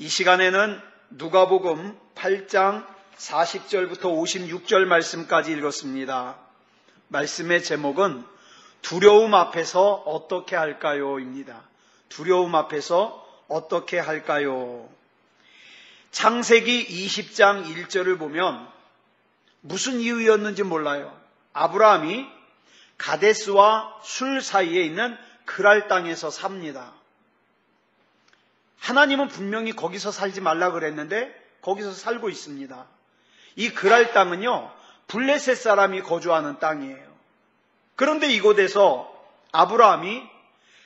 이 시간에는 누가복음 8장 40절부터 56절 말씀까지 읽었습니다. 말씀의 제목은 두려움 앞에서 어떻게 할까요? 입니다. 두려움 앞에서 어떻게 할까요? 창세기 20장 1절을 보면 무슨 이유였는지 몰라요. 아브라함이 가데스와 술 사이에 있는 그랄 땅에서 삽니다. 하나님은 분명히 거기서 살지 말라 그랬는데 거기서 살고 있습니다. 이 그랄 땅은요, 블레셋 사람이 거주하는 땅이에요. 그런데 이곳에서 아브라함이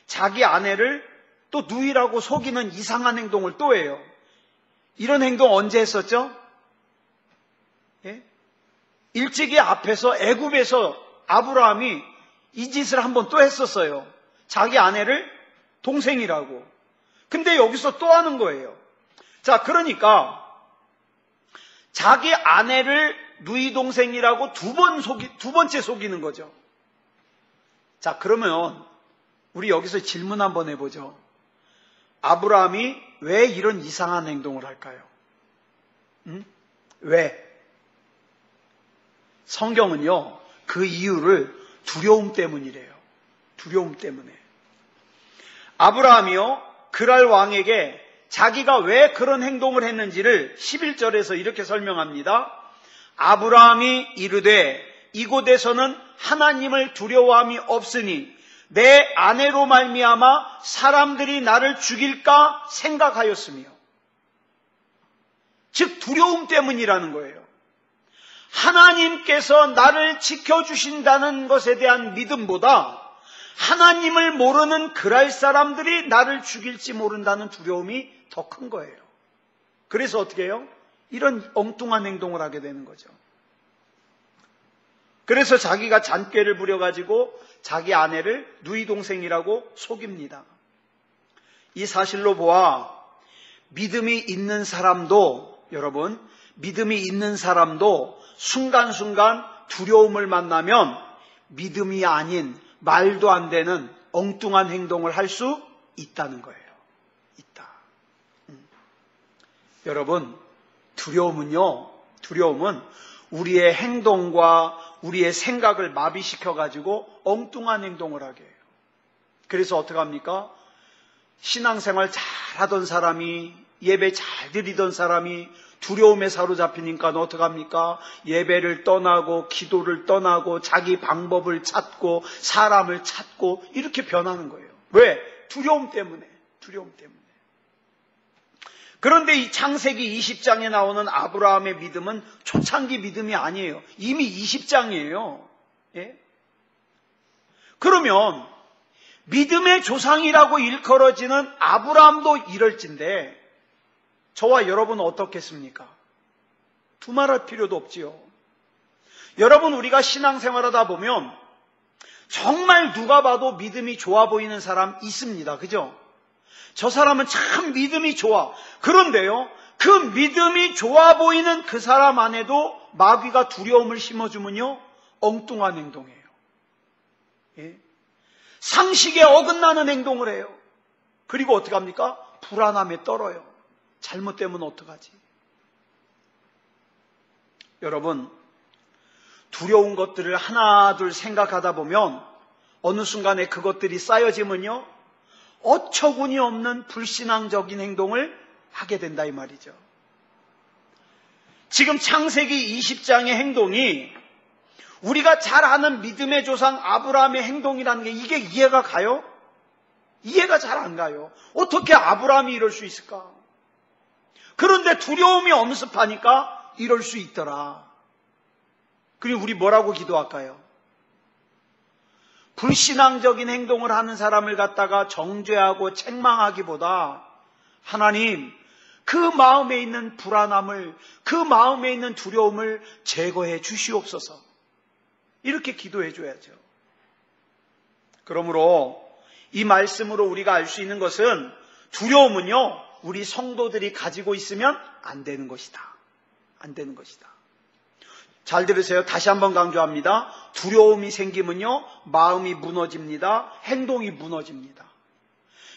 자기 아내를 또 누이라고 속이는 이상한 행동을 또 해요. 이런 행동 언제 했었죠? 예? 일찍이 앞에서 애굽에서 아브라함이 이 짓을 한번 또 했었어요. 자기 아내를 동생이라고. 근데 여기서 또 하는 거예요. 자, 그러니까 자기 아내를 누이 동생이라고 두 번째 속이는 거죠. 자, 그러면 우리 여기서 질문 한번 해보죠. 아브라함이 왜 이런 이상한 행동을 할까요? 왜? 성경은요, 그 이유를 두려움 때문이래요. 두려움 때문에. 아브라함이요, 그랄 왕에게 자기가 왜 그런 행동을 했는지를 11절에서 이렇게 설명합니다. 아브라함이 이르되 이곳에서는 하나님을 두려워함이 없으니 내 아내로 말미암아 사람들이 나를 죽일까 생각하였으며, 즉 두려움 때문이라는 거예요. 하나님께서 나를 지켜주신다는 것에 대한 믿음보다 하나님을 모르는 그랄 사람들이 나를 죽일지 모른다는 두려움이 더 큰 거예요. 그래서 어떻게 해요? 이런 엉뚱한 행동을 하게 되는 거죠. 그래서 자기가 잔꾀를 부려가지고 자기 아내를 누이 동생이라고 속입니다. 이 사실로 보아 믿음이 있는 사람도, 여러분, 믿음이 있는 사람도 순간순간 두려움을 만나면 믿음이 아닌 말도 안 되는 엉뚱한 행동을 할 수 있다는 거예요. 있다. 여러분, 두려움은 우리의 행동과 우리의 생각을 마비시켜가지고 엉뚱한 행동을 하게 해요. 그래서 어떡합니까? 신앙생활 잘하던 사람이, 예배 잘 드리던 사람이 두려움에 사로잡히니까 어떡합니까? 예배를 떠나고 기도를 떠나고 자기 방법을 찾고 사람을 찾고 이렇게 변하는 거예요. 왜? 두려움 때문에. 두려움 때문에. 그런데 이 창세기 20장에 나오는 아브라함의 믿음은 초창기 믿음이 아니에요. 이미 20장이에요. 예? 그러면 믿음의 조상이라고 일컬어지는 아브라함도 이럴진데 저와 여러분은 어떻겠습니까? 두말할 필요도 없지요. 여러분, 우리가 신앙생활하다 보면 정말 누가 봐도 믿음이 좋아 보이는 사람 있습니다. 그죠? 저 사람은 참 믿음이 좋아. 그런데요, 그 믿음이 좋아 보이는 그 사람 안에도 마귀가 두려움을 심어주면요, 엉뚱한 행동이에요. 예? 상식에 어긋나는 행동을 해요. 그리고 어떻게 합니까? 불안함에 떨어요. 잘못되면 어떡하지? 여러분, 두려운 것들을 하나 둘 생각하다 보면 어느 순간에 그것들이 쌓여지면요, 어처구니 없는 불신앙적인 행동을 하게 된다 이 말이죠. 지금 창세기 20장의 행동이 우리가 잘 아는 믿음의 조상 아브라함의 행동이라는 게 이게 이해가 가요? 이해가 잘 안 가요. 어떻게 아브라함이 이럴 수 있을까? 그런데 두려움이 엄습하니까 이럴 수 있더라. 그리고 우리 뭐라고 기도할까요? 불신앙적인 행동을 하는 사람을 갖다가 정죄하고 책망하기보다 하나님, 그 마음에 있는 불안함을, 그 마음에 있는 두려움을 제거해 주시옵소서. 이렇게 기도해 줘야죠. 그러므로 이 말씀으로 우리가 알 수 있는 것은 두려움은요, 우리 성도들이 가지고 있으면 안 되는 것이다. 안 되는 것이다. 잘 들으세요. 다시 한번 강조합니다. 두려움이 생기면요, 마음이 무너집니다. 행동이 무너집니다.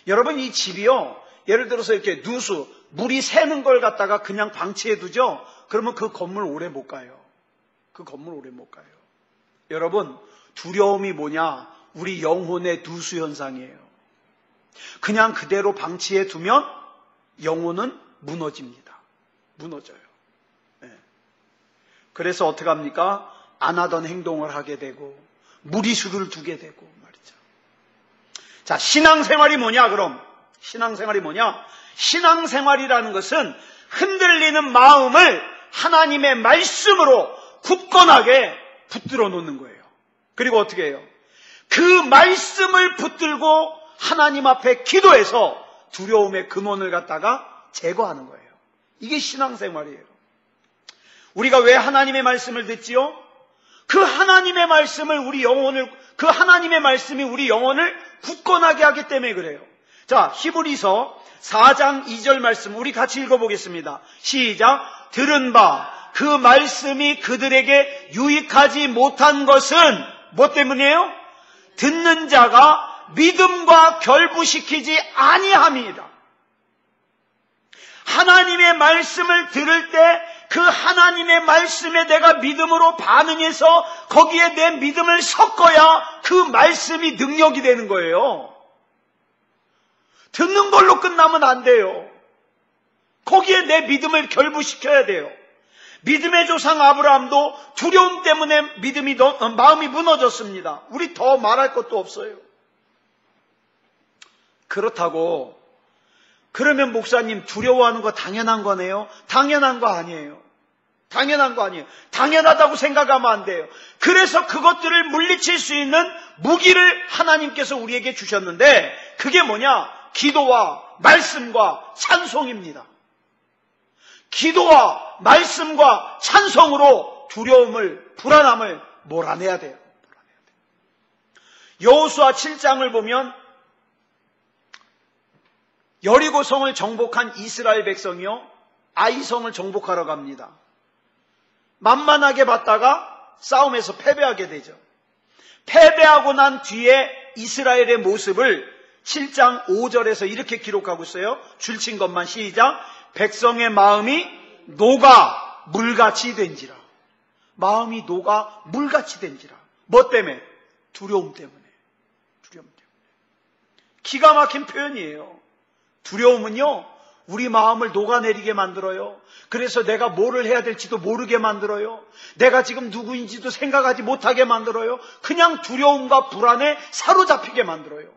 여러분, 이 집이요, 예를 들어서 이렇게 누수, 물이 새는 걸 갖다가 그냥 방치해 두죠? 그러면 그 건물 오래 못 가요. 그 건물 오래 못 가요. 여러분, 두려움이 뭐냐? 우리 영혼의 누수 현상이에요. 그냥 그대로 방치해 두면 영혼은 무너집니다. 무너져요. 네. 그래서 어떻게 합니까? 안 하던 행동을 하게 되고 무리수를 두게 되고 말이죠. 자, 신앙생활이 뭐냐 그럼? 신앙생활이 뭐냐? 신앙생활이라는 것은 흔들리는 마음을 하나님의 말씀으로 굳건하게 붙들어 놓는 거예요. 그리고 어떻게 해요? 그 말씀을 붙들고 하나님 앞에 기도해서 두려움의 근원을 갖다가 제거하는 거예요. 이게 신앙생활이에요. 우리가 왜 하나님의 말씀을 듣지요? 그 하나님의 말씀을 그 하나님의 말씀이 우리 영혼을 굳건하게 하기 때문에 그래요. 자, 히브리서 4장 2절 말씀 우리 같이 읽어보겠습니다. 시작. 들은 바 그 말씀이 그들에게 유익하지 못한 것은 뭐 때문이에요? 듣는 자가 믿음과 결부시키지 아니함이라. 하나님의 말씀을 들을 때 그 하나님의 말씀에 내가 믿음으로 반응해서 거기에 내 믿음을 섞어야 그 말씀이 능력이 되는 거예요. 듣는 걸로 끝나면 안 돼요. 거기에 내 믿음을 결부시켜야 돼요. 믿음의 조상 아브라함도 두려움 때문에 마음이 무너졌습니다. 우리 더 말할 것도 없어요. 그렇다고 그러면 목사님 두려워하는 거 당연한 거네요? 당연한 거 아니에요. 당연한 거 아니에요. 당연하다고 생각하면 안 돼요. 그래서 그것들을 물리칠 수 있는 무기를 하나님께서 우리에게 주셨는데 그게 뭐냐? 기도와 말씀과 찬송입니다. 기도와 말씀과 찬송으로 두려움을, 불안함을 몰아내야 돼요. 여호수아 7장을 보면 여리고성을 정복한 이스라엘 백성이요, 아이성을 정복하러 갑니다. 만만하게 봤다가 싸움에서 패배하게 되죠. 패배하고 난 뒤에 이스라엘의 모습을 7장 5절에서 이렇게 기록하고 있어요. 줄친 것만 시작. 백성의 마음이 녹아 물같이 된지라. 마음이 녹아 물같이 된지라. 뭐 때문에? 두려움 때문에. 두려움 때문에. 기가 막힌 표현이에요. 두려움은요, 우리 마음을 녹아내리게 만들어요. 그래서 내가 뭐를 해야 될지도 모르게 만들어요. 내가 지금 누구인지도 생각하지 못하게 만들어요. 그냥 두려움과 불안에 사로잡히게 만들어요.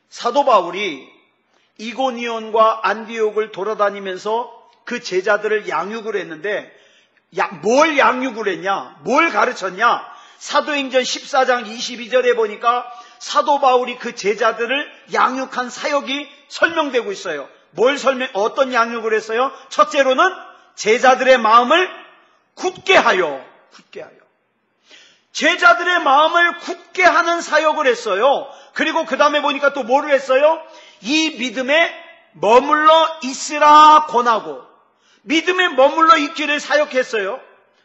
사도 바울이 이고니온과 안디옥을 돌아다니면서 그 제자들을 양육을 했는데 뭘 양육을 했냐? 뭘 가르쳤냐? 사도행전 14장 22절에 보니까 사도 바울이 그 제자들을 양육한 사역이 설명되고 있어요. 어떤 양육을 했어요? 첫째로는 제자들의 마음을 굳게 하여. 제자들의 마음을 굳게 하는 사역을 했어요. 그리고 그 다음에 보니까 또 뭐를 했어요? 이 믿음에 머물러 있으라 권하고, 믿음에 머물러 있기를 사역했어요.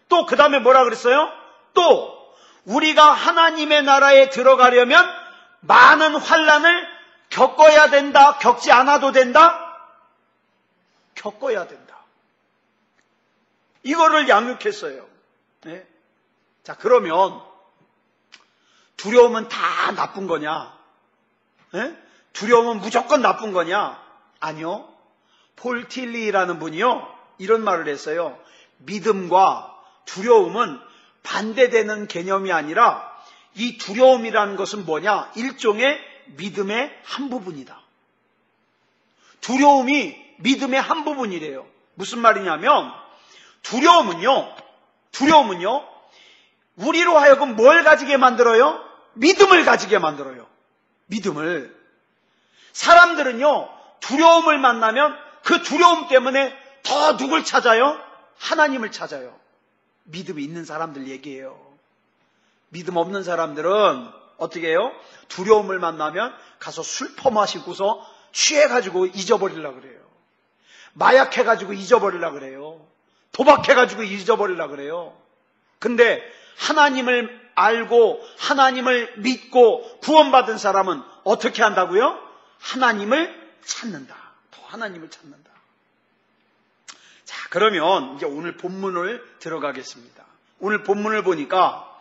또 그 다음에 뭐라 그랬어요? 또 우리가 하나님의 나라에 들어가려면 많은 환난을 겪어야 된다. 겪지 않아도 된다. 겪어야 된다. 이거를 양육했어요. 네? 자, 그러면 두려움은 다 나쁜 거냐? 네? 두려움은 무조건 나쁜 거냐? 아니요. 폴 틸리라는 분이요, 이런 말을 했어요. 믿음과 두려움은 반대되는 개념이 아니라 이 두려움이라는 것은 뭐냐? 일종의 믿음의 한 부분이다. 두려움이 믿음의 한 부분이래요. 무슨 말이냐면 두려움은요 우리로 하여금 뭘 가지게 만들어요? 믿음을 가지게 만들어요. 믿음을. 사람들은요 두려움을 만나면 그 두려움 때문에 더 누굴 찾아요? 하나님을 찾아요. 믿음이 있는 사람들 얘기예요. 믿음 없는 사람들은 어떻게 해요? 두려움을 만나면 가서 술 퍼마시고서 취해가지고 잊어버리려고 그래요. 마약해가지고 잊어버리려고 그래요. 도박해가지고 잊어버리려고 그래요. 근데 하나님을 알고 하나님을 믿고 구원받은 사람은 어떻게 한다고요? 하나님을 찾는다. 하나님을 찾는다. 자, 그러면 이제 오늘 본문을 들어가겠습니다. 오늘 본문을 보니까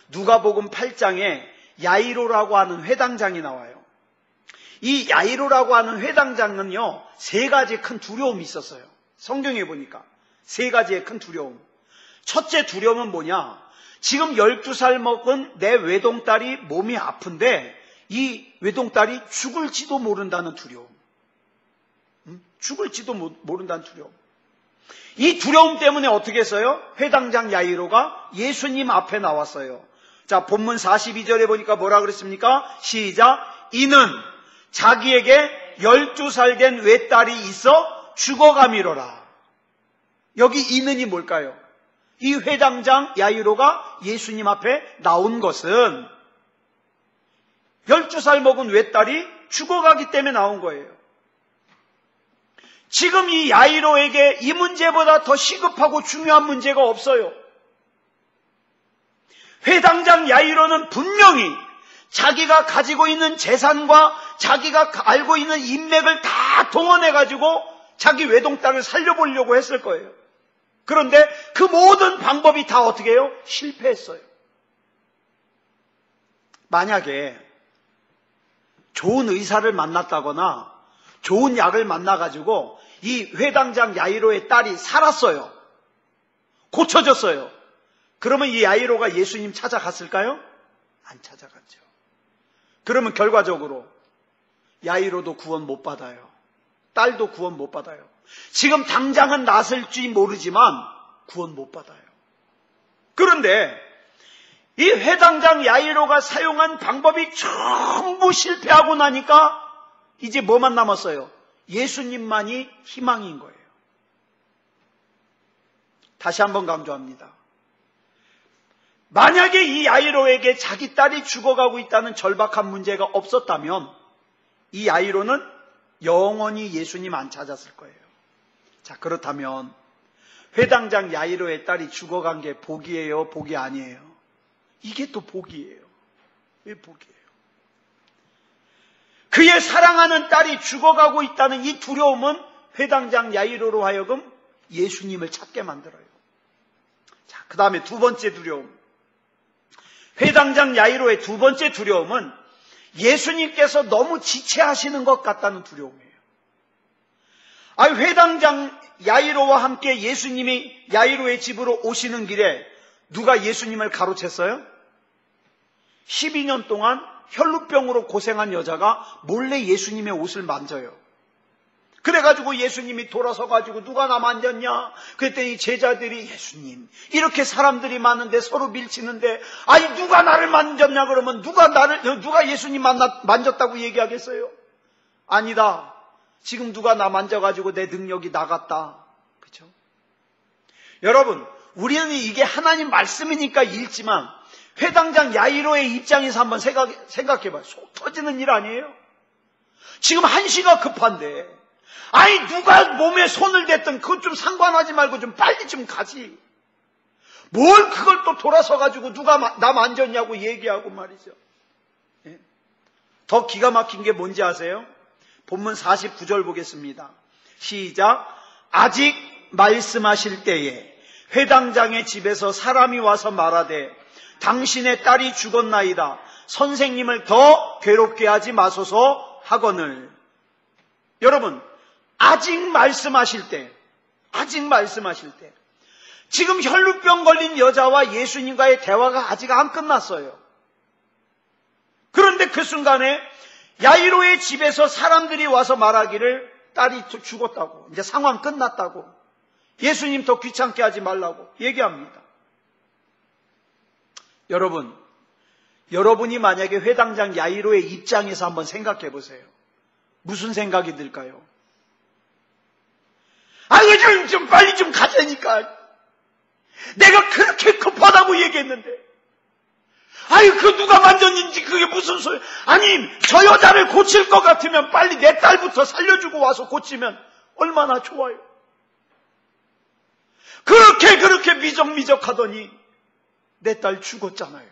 누가복음 8장에 야이로라고 하는 회당장이 나와요. 이 야이로라고 하는 회당장은요, 세 가지 큰 두려움이 있었어요. 성경에 보니까 세 가지의 큰 두려움. 첫째 두려움은 뭐냐? 지금 12살 먹은 내 외동딸이 몸이 아픈데 이 외동딸이 죽을지도 모른다는 두려움. 죽을지도 모른다는 두려움. 이 두려움 때문에 어떻게 했어요? 회당장 야이로가 예수님 앞에 나왔어요. 자, 본문 42절에 보니까 뭐라 그랬습니까? 시작. 이는 자기에게 12살 된 외딸이 있어 죽어가미로라. 여기 이는이 뭘까요? 이 회당장 야이로가 예수님 앞에 나온 것은 12살 먹은 외딸이 죽어가기 때문에 나온 거예요. 지금 이 야이로에게 이 문제보다 더 시급하고 중요한 문제가 없어요. 회당장 야이로는 분명히 자기가 가지고 있는 재산과 자기가 알고 있는 인맥을 다 동원해가지고 자기 외동딸을 살려보려고 했을 거예요. 그런데 그 모든 방법이 다 어떻게 해요? 실패했어요. 만약에 좋은 의사를 만났다거나 좋은 약을 만나가지고 이 회당장 야이로의 딸이 살았어요. 고쳐졌어요. 그러면 이 야이로가 예수님 찾아갔을까요? 안 찾아갔죠. 그러면 결과적으로 야이로도 구원 못 받아요. 딸도 구원 못 받아요. 지금 당장은 낫을지 모르지만 구원 못 받아요. 그런데 이 회당장 야이로가 사용한 방법이 전부 실패하고 나니까 이제 뭐만 남았어요? 예수님만이 희망인 거예요. 다시 한번 강조합니다. 만약에 이 야이로에게 자기 딸이 죽어가고 있다는 절박한 문제가 없었다면 이 야이로는 영원히 예수님 안 찾았을 거예요. 자, 그렇다면 회당장 야이로의 딸이 죽어간 게 복이에요? 복이 아니에요? 이게 또 복이에요. 왜 복이에요? 그의 사랑하는 딸이 죽어가고 있다는 이 두려움은 회당장 야이로로 하여금 예수님을 찾게 만들어요. 자, 그 다음에 두 번째 두려움. 회당장 야이로의 두 번째 두려움은 예수님께서 너무 지체하시는 것 같다는 두려움이에요. 회당장 야이로와 함께 예수님이 야이로의 집으로 오시는 길에 누가 예수님을 가로챘어요? 12년 동안 혈루병으로 고생한 여자가 몰래 예수님의 옷을 만져요. 그래가지고 예수님이 돌아서가지고 누가 나 만졌냐? 그랬더니 제자들이 예수님, 이렇게 사람들이 많은데 서로 밀치는데, 누가 나를 만졌냐? 그러면 누가 예수님 만졌다고 얘기하겠어요? 아니다. 지금 누가 나 만져가지고 내 능력이 나갔다. 그렇죠? 여러분, 우리는 이게 하나님 말씀이니까 읽지만 회당장 야이로의 입장에서 한번 생각해봐요. 속 터지는 일 아니에요? 지금 한시가 급한데 누가 몸에 손을 댔든 그것 좀 상관하지 말고 좀 빨리 좀 가지. 뭘 그걸 또 돌아서 가지고 누가 나 만졌냐고 얘기하고 말이죠. 예? 더 기가 막힌 게 뭔지 아세요? 본문 49절 보겠습니다. 시작. 아직 말씀하실 때에 회당장의 집에서 사람이 와서 말하되 당신의 딸이 죽었나이다. 선생님을 더 괴롭게 하지 마소서 하거늘. 여러분, 아직 말씀하실 때, 지금 혈루병 걸린 여자와 예수님과의 대화가 아직 안 끝났어요. 그런데 그 순간에 야이로의 집에서 사람들이 와서 말하기를 딸이 죽었다고, 이제 상황 끝났다고, 예수님 더 귀찮게 하지 말라고 얘기합니다. 여러분이 만약에 회당장 야이로의 입장에서 한번 생각해 보세요. 무슨 생각이 들까요? 좀 빨리 좀 가자니까. 내가 그렇게 급하다고 얘기했는데. 그 누가 만졌는지 그게 무슨 소리. 저 여자를 고칠 것 같으면 빨리 내 딸부터 살려주고 와서 고치면 얼마나 좋아요. 그렇게 미적미적 하더니 내 딸 죽었잖아요.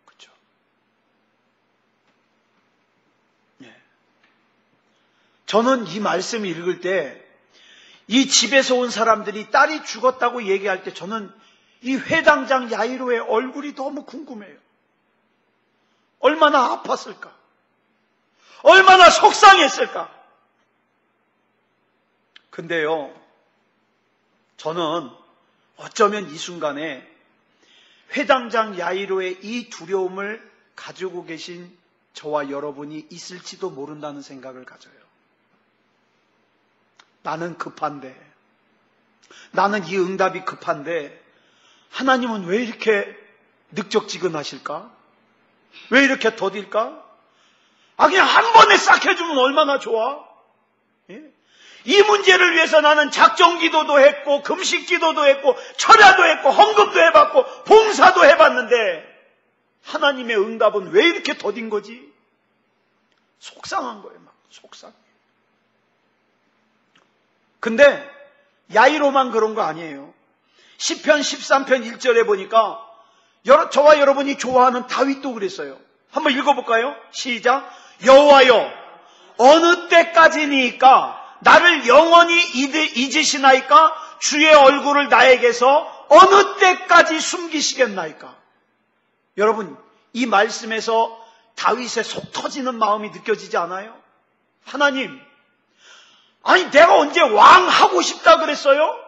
그렇죠? 네. 저는 이 말씀을 읽을 때 이 집에서 온 사람들이 딸이 죽었다고 얘기할 때 저는 이 회당장 야이로의 얼굴이 너무 궁금해요. 얼마나 아팠을까? 얼마나 속상했을까? 근데요, 저는 어쩌면 이 순간에 회당장 야이로의 이 두려움을 가지고 계신 저와 여러분이 있을지도 모른다는 생각을 가져요. 나는 급한데, 나는 이 응답이 급한데 하나님은 왜 이렇게 늑적지근하실까? 왜 이렇게 더딜까? 그냥 한 번에 싹 해주면 얼마나 좋아? 예? 이 문제를 위해서 나는 작정기도도 했고 금식기도도 했고 철야도 했고 헌금도 해봤고 봉사도 해봤는데 하나님의 응답은 왜 이렇게 더딘 거지? 속상한 거예요. 막 속상해. 근데 야이로만 그런 거 아니에요. 시편 13편 1절에 보니까 저와 여러분이 좋아하는 다윗도 그랬어요. 한번 읽어볼까요? 시작. 여호와여, 어느 때까지니까 나를 영원히 잊으시나이까? 주의 얼굴을 나에게서 어느 때까지 숨기시겠나이까? 여러분, 이 말씀에서 다윗의 속 터지는 마음이 느껴지지 않아요? 하나님, 아니 내가 언제 왕 하고 싶다 그랬어요?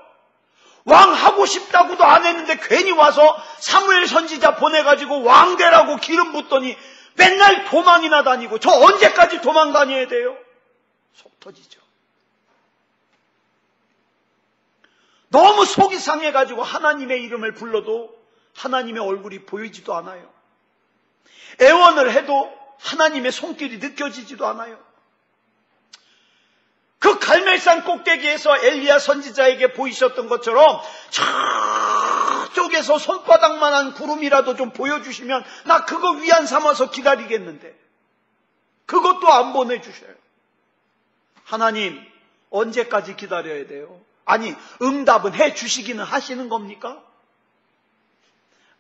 왕 하고 싶다고도 안 했는데 괜히 와서 사무엘 선지자 보내가지고 왕 되라고 기름 붓더니 맨날 도망이나 다니고 저 언제까지 도망 다녀야 돼요? 속 터지죠. 너무 속이 상해가지고 하나님의 이름을 불러도 하나님의 얼굴이 보이지도 않아요. 애원을 해도 하나님의 손길이 느껴지지도 않아요. 그 갈멜산 꼭대기에서 엘리야 선지자에게 보이셨던 것처럼 저쪽에서 손바닥만한 구름이라도 좀 보여주시면 나 그거 위안 삼아서 기다리겠는데 그것도 안 보내주셔요. 하나님, 언제까지 기다려야 돼요? 아니, 응답은 해주시기는 하시는 겁니까?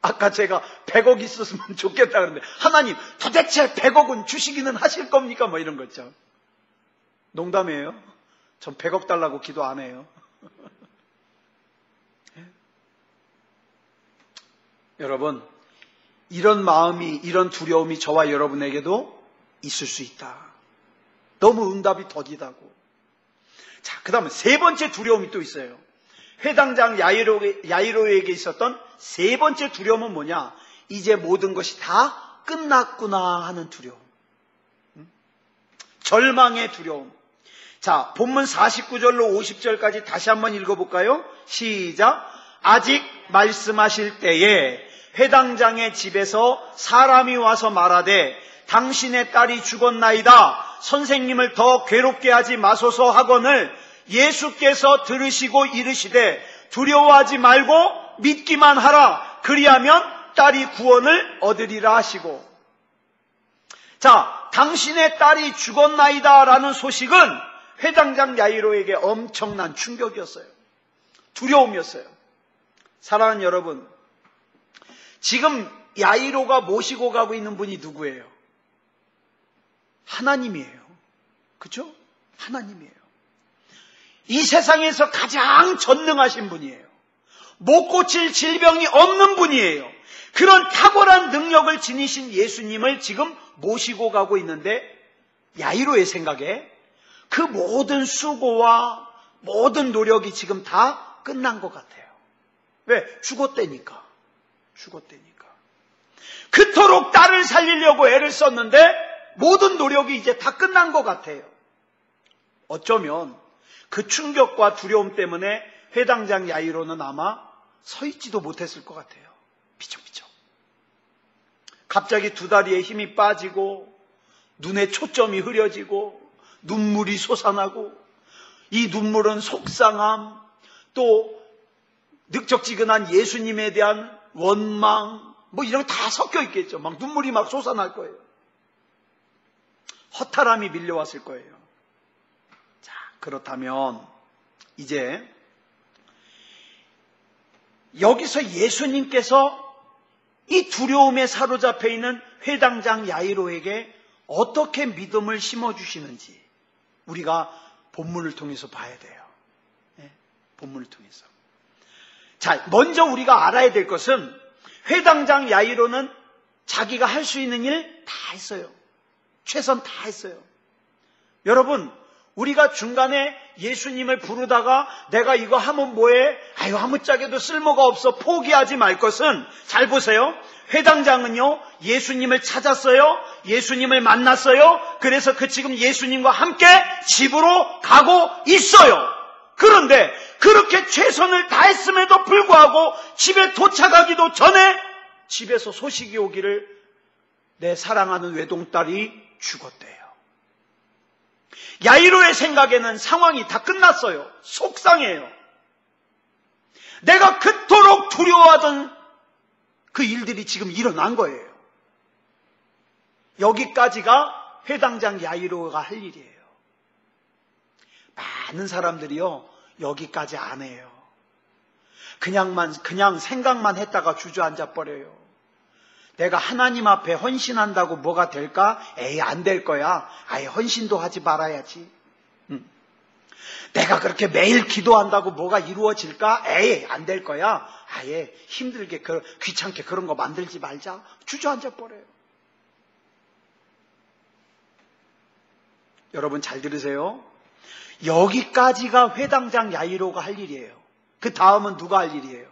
아까 제가 100억 있었으면 좋겠다 그러는데 하나님, 도대체 100억은 주시기는 하실 겁니까? 뭐 이런 거 있죠. 농담이에요. 전 100억 달라고 기도 안 해요. 여러분, 이런 마음이, 이런 두려움이 저와 여러분에게도 있을 수 있다. 너무 응답이 더디다고. 자, 그 다음에 세 번째 두려움이 또 있어요. 회당장 야이로에게 있었던 세 번째 두려움은 뭐냐? 이제 모든 것이 다 끝났구나 하는 두려움. 절망의 두려움. 자, 본문 49절로 50절까지 다시 한번 읽어볼까요? 시작. 아직 말씀하실 때에 회당장의 집에서 사람이 와서 말하되 당신의 딸이 죽었나이다. 선생님을 더 괴롭게 하지 마소서 하거늘 예수께서 들으시고 이르시되 두려워하지 말고 믿기만 하라. 그리하면 딸이 구원을 얻으리라 하시고. 자, 당신의 딸이 죽었나이다 라는 소식은 회당장 야이로에게 엄청난 충격이었어요. 두려움이었어요. 사랑하는 여러분, 지금 야이로가 모시고 가고 있는 분이 누구예요? 하나님이에요. 그렇죠? 하나님이에요. 이 세상에서 가장 전능하신 분이에요. 못 고칠 질병이 없는 분이에요. 그런 탁월한 능력을 지니신 예수님을 지금 모시고 가고 있는데 야이로의 생각에 그 모든 수고와 모든 노력이 지금 다 끝난 것 같아요. 왜? 죽었다니까. 그토록 딸을 살리려고 애를 썼는데 모든 노력이 이제 다 끝난 것 같아요. 어쩌면 그 충격과 두려움 때문에 회당장 야이로는 아마 서 있지도 못했을 것 같아요. 비쩍비쩍. 갑자기 두 다리에 힘이 빠지고 눈에 초점이 흐려지고 눈물이 솟아나고 이 눈물은 속상함 또 늑적지근한 예수님에 대한 원망 뭐 이런 거 다 섞여 있겠죠. 막 눈물이 막 솟아날 거예요. 허탈함이 밀려왔을 거예요. 자, 그렇다면 이제 여기서 예수님께서 이 두려움에 사로잡혀 있는 회당장 야이로에게 어떻게 믿음을 심어주시는지 우리가 본문을 통해서 봐야 돼요. 네, 본문을 통해서. 자, 먼저 우리가 알아야 될 것은 회당장 야이로는 자기가 할 수 있는 일 다 했어요. 최선 다 했어요. 여러분, 우리가 중간에 예수님을 부르다가 내가 이거 하면 뭐해? 아유, 아무짝에도 쓸모가 없어. 포기하지 말 것은, 잘 보세요. 회당장은요, 예수님을 찾았어요. 예수님을 만났어요. 그래서 지금 예수님과 함께 집으로 가고 있어요. 그런데 그렇게 최선을 다했음에도 불구하고 집에 도착하기도 전에 집에서 소식이 오기를 내 사랑하는 외동딸이 죽었대요. 야이로의 생각에는 상황이 다 끝났어요. 속상해요. 내가 그토록 두려워하던 그 일들이 지금 일어난 거예요. 여기까지가 회당장 야이로가 할 일이에요. 많은 사람들이요, 여기까지 안 해요. 그냥 생각만 했다가 주저앉아 버려요. 내가 하나님 앞에 헌신한다고 뭐가 될까? 에이, 안 될 거야. 아예 헌신도 하지 말아야지. 내가 그렇게 매일 기도한다고 뭐가 이루어질까? 에이, 안 될 거야. 아예 힘들게, 귀찮게 그런 거 만들지 말자. 주저앉아 버려요. 여러분 잘 들으세요. 여기까지가 회당장 야이로가 할 일이에요. 그 다음은 누가 할 일이에요?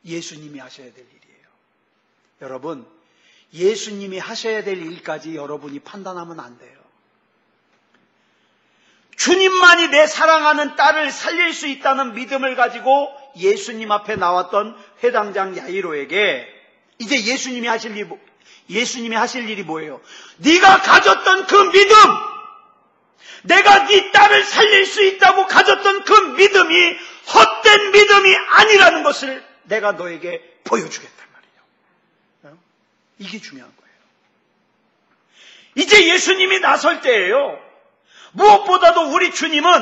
예수님이 하셔야 될 일이에요. 여러분, 예수님이 하셔야 될 일까지 여러분이 판단하면 안 돼요. 주님만이 내 사랑하는 딸을 살릴 수 있다는 믿음을 가지고 예수님 앞에 나왔던 회당장 야이로에게 이제 예수님이 하실 일이 뭐예요? 네가 가졌던 그 믿음, 내가 네 딸을 살릴 수 있다고 가졌던 그 믿음이 헛된 믿음이 아니라는 것을 내가 너에게 보여주겠단 말이에요. 이게 중요한 거예요. 이제 예수님이 나설 때예요. 무엇보다도 우리 주님은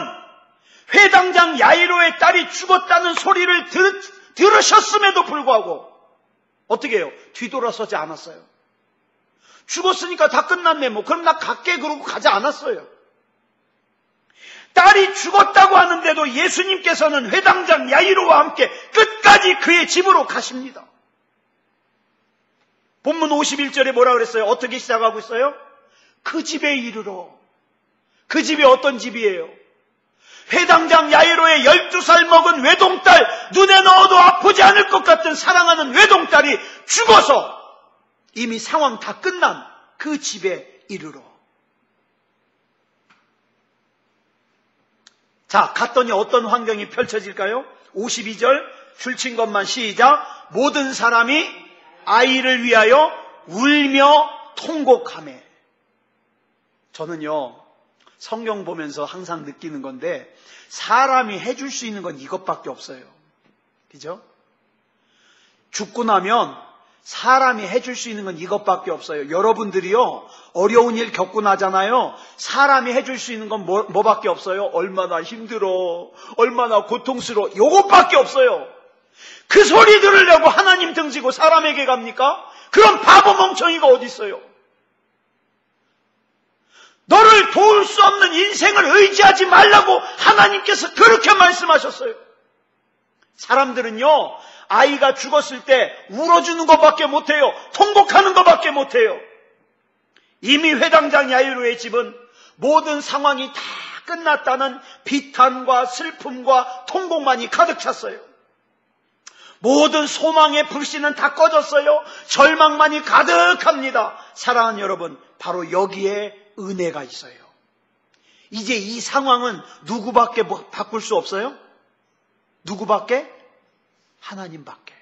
회당장 야이로의 딸이 죽었다는 소리를 들으셨음에도 불구하고 어떻게 해요? 뒤돌아서지 않았어요. 죽었으니까 다 끝났네. 그럼 나 갈게 그러고 가지 않았어요. 딸이 죽었다고 하는데도 예수님께서는 회당장 야이로와 함께 끝까지 그의 집으로 가십니다. 본문 51절에 뭐라 그랬어요? 어떻게 시작하고 있어요? 그 집에 이르러. 그 집이 어떤 집이에요? 회당장 야이로의 12살 먹은 외동딸, 눈에 넣어도 아프지 않을 것 같은 사랑하는 외동딸이 죽어서 이미 상황 다 끝난 그 집에 이르러. 자, 갔더니 어떤 환경이 펼쳐질까요? 52절 줄친 것만 시작. 모든 사람이 아이를 위하여 울며 통곡하며. 저는요, 성경 보면서 항상 느끼는 건데 사람이 해줄 수 있는 건 이것밖에 없어요. 그죠? 죽고 나면 사람이 해줄 수 있는 건 이것밖에 없어요. 여러분들이요, 어려운 일 겪고 나잖아요. 사람이 해줄 수 있는 건 뭐밖에 없어요? 얼마나 힘들어, 얼마나 고통스러워, 요것밖에 없어요. 그 소리 들으려고 하나님 등지고 사람에게 갑니까? 그런 바보 멍청이가 어디 있어요? 너를 도울 수 없는 인생을 의지하지 말라고 하나님께서 그렇게 말씀하셨어요. 사람들은요, 아이가 죽었을 때 울어주는 것밖에 못해요. 통곡하는 것밖에 못해요. 이미 회당장 야이로의 집은 모든 상황이 다 끝났다는 비탄과 슬픔과 통곡만이 가득 찼어요. 모든 소망의 불씨는 다 꺼졌어요. 절망만이 가득합니다. 사랑하는 여러분, 바로 여기에 은혜가 있어요. 이제 이 상황은 누구밖에 바꿀 수 없어요? 누구밖에? 하나님밖에.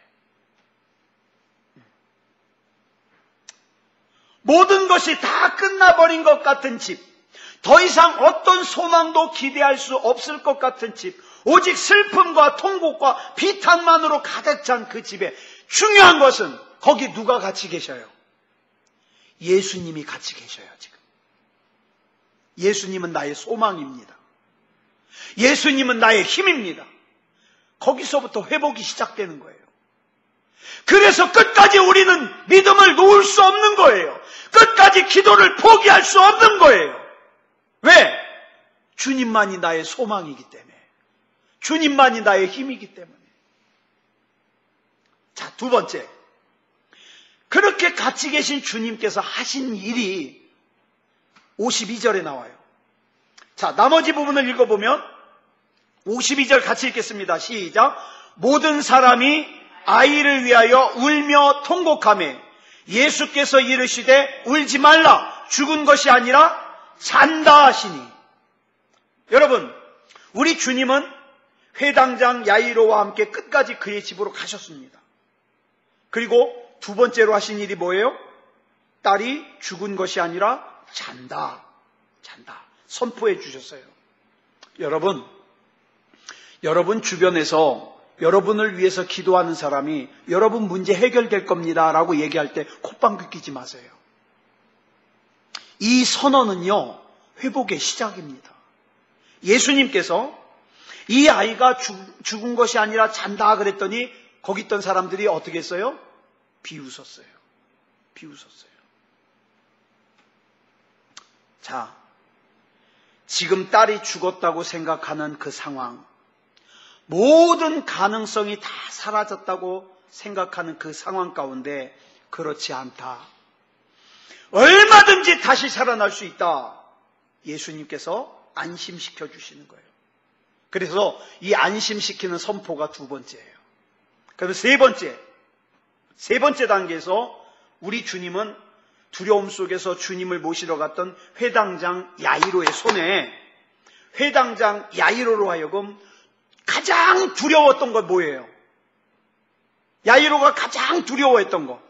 모든 것이 다 끝나버린 것 같은 집, 더 이상 어떤 소망도 기대할 수 없을 것 같은 집, 오직 슬픔과 통곡과 비탄만으로 가득 찬 그 집에 중요한 것은 거기 누가 같이 계셔요? 예수님이 같이 계셔요. 지금 예수님은 나의 소망입니다. 예수님은 나의 힘입니다. 거기서부터 회복이 시작되는 거예요. 그래서 끝까지 우리는 믿음을 놓을 수 없는 거예요. 끝까지 기도를 포기할 수 없는 거예요. 왜? 주님만이 나의 소망이기 때문에, 주님만이 나의 힘이기 때문에. 자, 두 번째. 그렇게 같이 계신 주님께서 하신 일이 52절에 나와요. 자, 나머지 부분을 읽어보면 52절 같이 읽겠습니다. 시작. 모든 사람이 아이를 위하여 울며 통곡하며 예수께서 이르시되 울지 말라, 죽은 것이 아니라 잔다 하시니. 여러분, 우리 주님은 회당장 야이로와 함께 끝까지 그의 집으로 가셨습니다. 그리고 두 번째로 하신 일이 뭐예요? 딸이 죽은 것이 아니라 잔다. 잔다. 선포해 주셨어요. 여러분 주변에서 여러분을 위해서 기도하는 사람이 여러분 문제 해결될 겁니다 라고 얘기할 때 콧방귀 뀌지 마세요. 이 선언은요, 회복의 시작입니다. 예수님께서 이 아이가 죽은 것이 아니라 잔다 그랬더니 거기 있던 사람들이 어떻게 했어요? 비웃었어요. 비웃었어요. 자, 지금 딸이 죽었다고 생각하는 그 상황, 모든 가능성이 다 사라졌다고 생각하는 그 상황 가운데 그렇지 않다. 얼마든지 다시 살아날 수 있다. 예수님께서 안심시켜 주시는 거예요. 그래서 이 안심시키는 선포가 두 번째예요. 그래서 세 번째 단계에서 우리 주님은 두려움 속에서 주님을 모시러 갔던 회당장 야이로의 손에, 회당장 야이로로 하여금 가장 두려웠던 건 뭐예요? 야이로가 가장 두려워했던 거.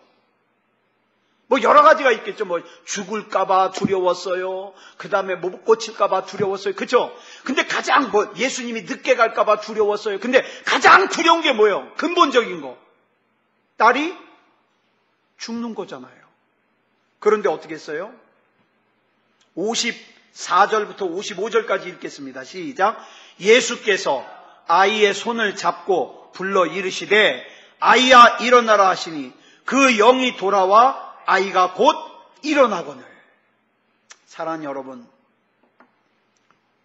뭐 여러 가지가 있겠죠. 뭐 죽을까봐 두려웠어요. 그 다음에 못 고칠까봐 두려웠어요. 그렇죠? 근데 가장 예수님이 늦게 갈까봐 두려웠어요. 근데 가장 두려운 게 뭐예요? 근본적인 거. 딸이 죽는 거잖아요. 그런데 어떻게 했어요? 54절부터 55절까지 읽겠습니다. 시작. 예수께서 아이의 손을 잡고 불러 이르시되 아이야 일어나라 하시니 그 영이 돌아와 아이가 곧 일어나거늘. 사랑하는 여러분,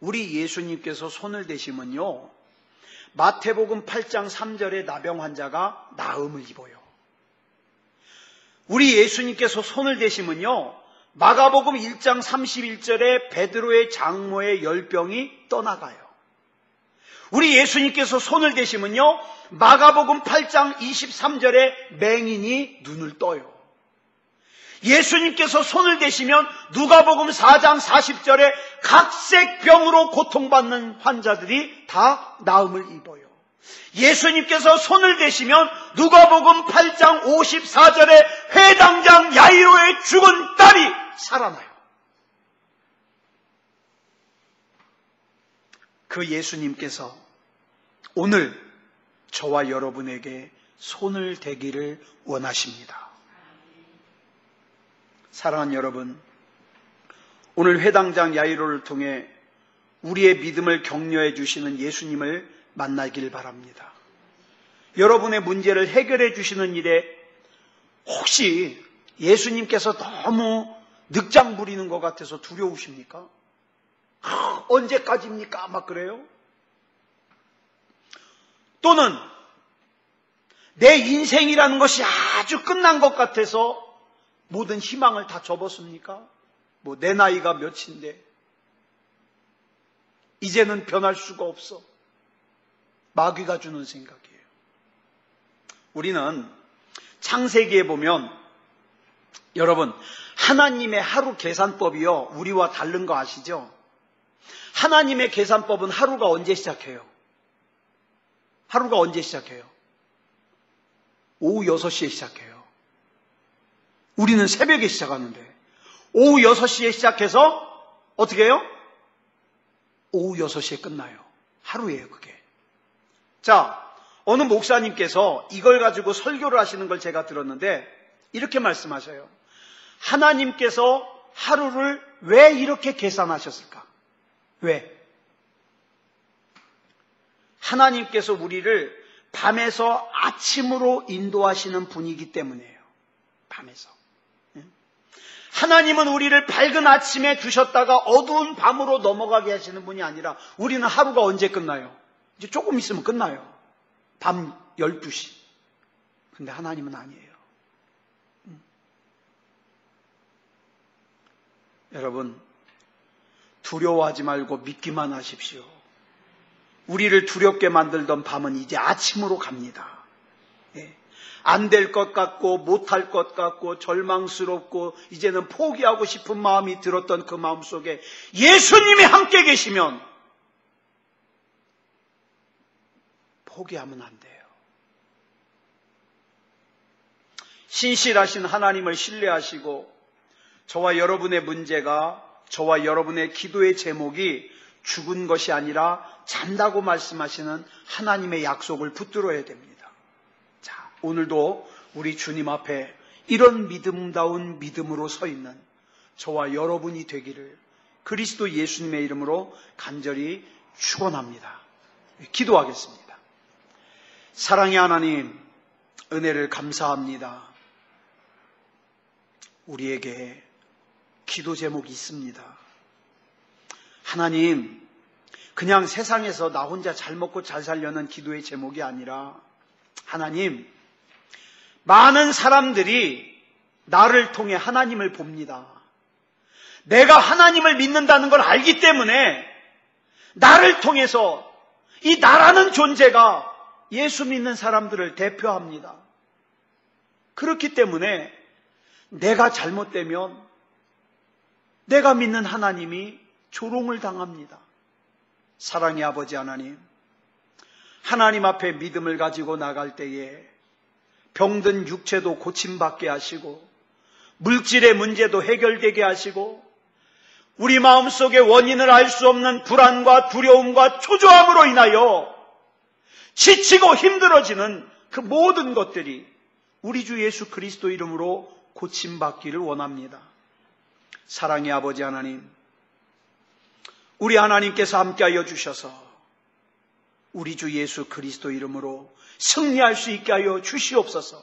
우리 예수님께서 손을 대시면요, 마태복음 8장 3절에 나병 환자가 나음을 입어요. 우리 예수님께서 손을 대시면요, 마가복음 1장 31절에 베드로의 장모의 열병이 떠나가요. 우리 예수님께서 손을 대시면요, 마가복음 8장 23절에 맹인이 눈을 떠요. 예수님께서 손을 대시면 누가복음 4장 40절에 각색병으로 고통받는 환자들이 다 나음을 입어요. 예수님께서 손을 대시면 누가복음 8장 54절에 회당장 야이로의 죽은 딸이 살아나요. 그 예수님께서 오늘 저와 여러분에게 손을 대기를 원하십니다. 사랑하는 여러분, 오늘 회당장 야이로를 통해 우리의 믿음을 격려해 주시는 예수님을 만나길 바랍니다. 여러분의 문제를 해결해 주시는 일에 혹시 예수님께서 너무 늑장 부리는 것 같아서 두려우십니까? 언제까지입니까? 막 그래요? 또는 내 인생이라는 것이 아주 끝난 것 같아서 모든 희망을 다 접었습니까? 뭐 내 나이가 몇인데 이제는 변할 수가 없어. 마귀가 주는 생각이에요. 우리는 창세기에 보면, 여러분, 하나님의 하루 계산법이요, 우리와 다른 거 아시죠? 하나님의 계산법은 하루가 언제 시작해요? 하루가 언제 시작해요? 오후 6시에 시작해요. 우리는 새벽에 시작하는데 오후 6시에 시작해서 어떻게 해요? 오후 6시에 끝나요. 하루예요, 그게. 자, 어느 목사님께서 이걸 가지고 설교를 하시는 걸 제가 들었는데 이렇게 말씀하셔요. 하나님께서 하루를 왜 이렇게 계산하셨을까? 왜? 하나님께서 우리를 밤에서 아침으로 인도하시는 분이기 때문이에요. 밤에서. 하나님은 우리를 밝은 아침에 두셨다가 어두운 밤으로 넘어가게 하시는 분이 아니라 우리는 하루가 언제 끝나요? 이제 조금 있으면 끝나요. 밤 12시. 근데 하나님은 아니에요. 여러분, 두려워하지 말고 믿기만 하십시오. 우리를 두렵게 만들던 밤은 이제 아침으로 갑니다. 안 될 것 같고 못할 것 같고 절망스럽고 이제는 포기하고 싶은 마음이 들었던 그 마음 속에 예수님이 함께 계시면 포기하면 안 돼요. 신실하신 하나님을 신뢰하시고 저와 여러분의 문제가, 저와 여러분의 기도의 제목이 죽은 것이 아니라 잔다고 말씀하시는 하나님의 약속을 붙들어야 됩니다. 자, 오늘도 우리 주님 앞에 이런 믿음다운 믿음으로 서 있는 저와 여러분이 되기를 그리스도 예수님의 이름으로 간절히 축원합니다. 기도하겠습니다. 사랑의 하나님, 은혜를 감사합니다. 우리에게 기도 제목이 있습니다. 하나님, 그냥 세상에서 나 혼자 잘 먹고 잘 살려는 기도의 제목이 아니라 하나님, 많은 사람들이 나를 통해 하나님을 봅니다. 내가 하나님을 믿는다는 걸 알기 때문에 나를 통해서 이 나라는 존재가 예수 믿는 사람들을 대표합니다. 그렇기 때문에 내가 잘못되면 내가 믿는 하나님이 조롱을 당합니다. 사랑의 아버지 하나님, 하나님 앞에 믿음을 가지고 나갈 때에 병든 육체도 고침받게 하시고 물질의 문제도 해결되게 하시고 우리 마음속에 원인을 알 수 없는 불안과 두려움과 초조함으로 인하여 지치고 힘들어지는 그 모든 것들이 우리 주 예수 그리스도 이름으로 고침받기를 원합니다. 사랑의 아버지 하나님, 우리 하나님께서 함께하여 주셔서 우리 주 예수 그리스도 이름으로 승리할 수 있게 하여 주시옵소서.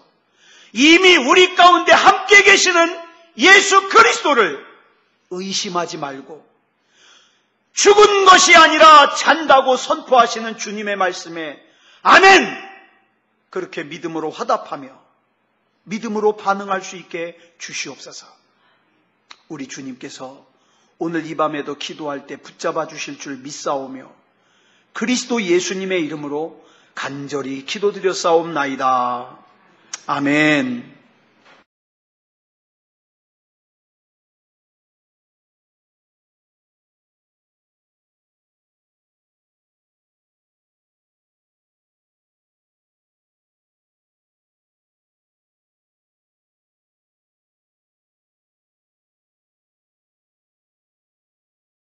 이미 우리 가운데 함께 계시는 예수 그리스도를 의심하지 말고 죽은 것이 아니라 잔다고 선포하시는 주님의 말씀에 아멘! 그렇게 믿음으로 화답하며 믿음으로 반응할 수 있게 주시옵소서. 우리 주님께서 오늘 이 밤에도 기도할 때 붙잡아 주실 줄 믿사오며 그리스도 예수님의 이름으로 간절히 기도드렸사옵나이다. 아멘.